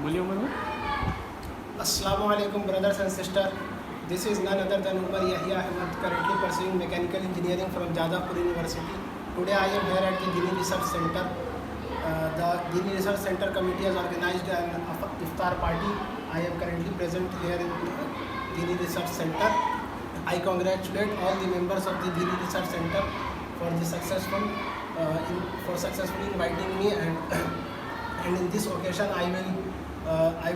बोलिए उमर भाई। Assalamualaikum brothers and sisters. This is none other than Umar Yahya Ahmed, currently pursuing mechanical engineering from Jadavpur University. Today I am here at the Dini Research Center. The Dini Research Center committee has organized an iftar party. I am currently present here in Dini Research Center. I congratulate all the members of the Dini Research Center for the successfully inviting me, and in this occasion I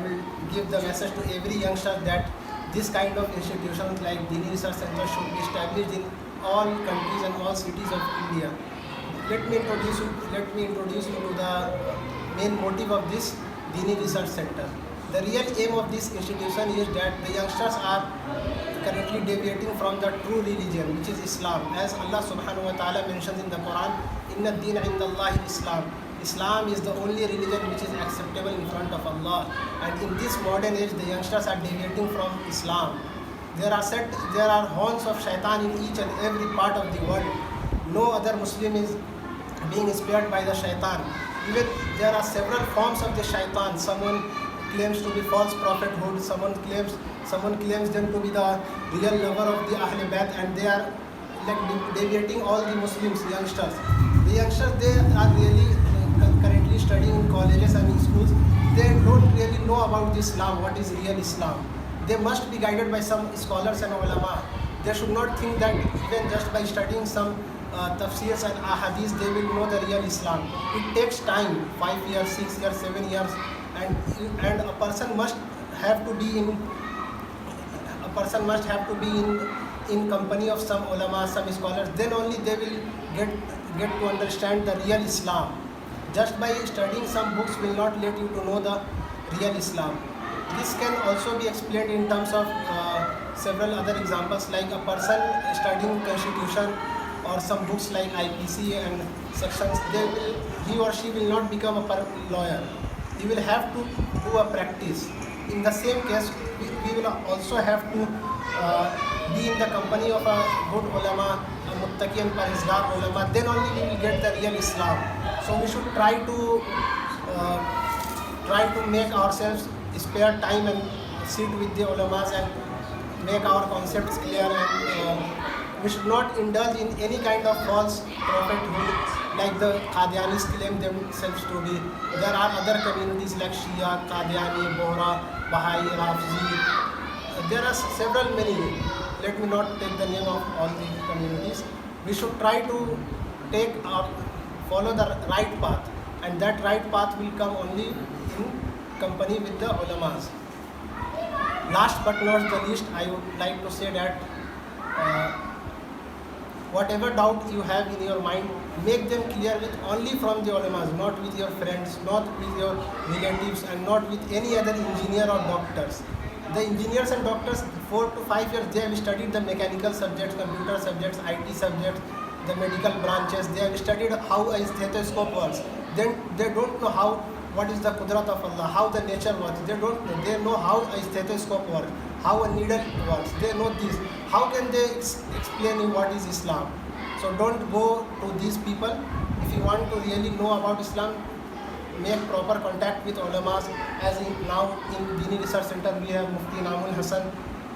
will give the message to every youngster that this kind of institutions like Dini Research Center should be established in all countries and all cities of India. Let me introduce you to the main motive of this Dini Research Center. The real aim of this institution is that the youngsters are currently deviating from the true religion, which is Islam. As Allah subhanahu wa ta'ala mentions in the Quran, Inna ad-deen inda Allahi Islam. Islam is the only religion which is acceptable in front of Allah. And in this modern age, the youngsters are deviating from Islam. There are horns of shaitan in each and every part of the world. No other Muslim is being spared by the shaitan. Even there are several forms of the shaitan. Someone claims to be false prophethood. Someone claims them to be the real lover of the Ahl Bayt, and they are like deviating all the Muslims, youngsters. The youngsters, they are really currently studying in colleges and in schools. They don't really know about Islam, what is real Islam. They must be guided by some scholars and ulama. They should not think that even just by studying some tafsirs and ahadith they will know the real Islam. It takes time, 5 years, 6 years, 7 years, and a person must have to be in company of some ulama, some scholars. Then only they will get to understand the real Islam. Just by studying some books will not let you to know the real Islam. This can also be explained in terms of several other examples, like a person studying constitution or some books like IPC and sections. He or she will not become a lawyer. He will have to do a practice. In the same case, we will also have to be in the company of a good ulama, a muttaqi and parhezgar ulama. Then only we will get the real Islam. So we should try to make ourselves spare time and sit with the ulamas and make our concepts clear, and we should not indulge in any kind of false prophethood like the Qadianis claim themselves to be. There are other communities like Shia, Qadiani, Bohra, Bahai, Rafzi. There are several many. Let me not take the name of all the communities. We should try to follow the right path, and that right path will come only in company with the ulamas. Last but not the least, I would like to say that whatever doubt you have in your mind, make them clear only from the ulamas, not with your friends, not with your relatives, and not with any other engineer or doctors. The engineers and doctors, 4 to 5 years, they have studied the mechanical subjects, computer subjects, IT subjects, the medical branches. They have studied how a stethoscope works. Then they don't know what is the qudrat of Allah, how the nature works. They don't know. They know how a stethoscope works, how a needle works. They know this. How can they explain you what is Islam? So don't go to these people. If you want to really know about Islam, make proper contact with ulamas. As now in Dini Research Center we have Mufti Namul Hassan.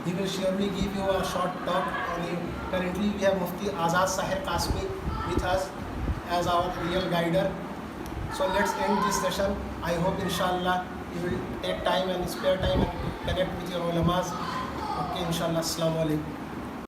He will surely give you a short talk on you. Currently we have Mufti Azad Sahir Kasmi with us as our real guider. So let's end this session. I hope inshallah you will take time and spare time and connect with your ulamas. Okay, inshallah. Assalamu alaikum.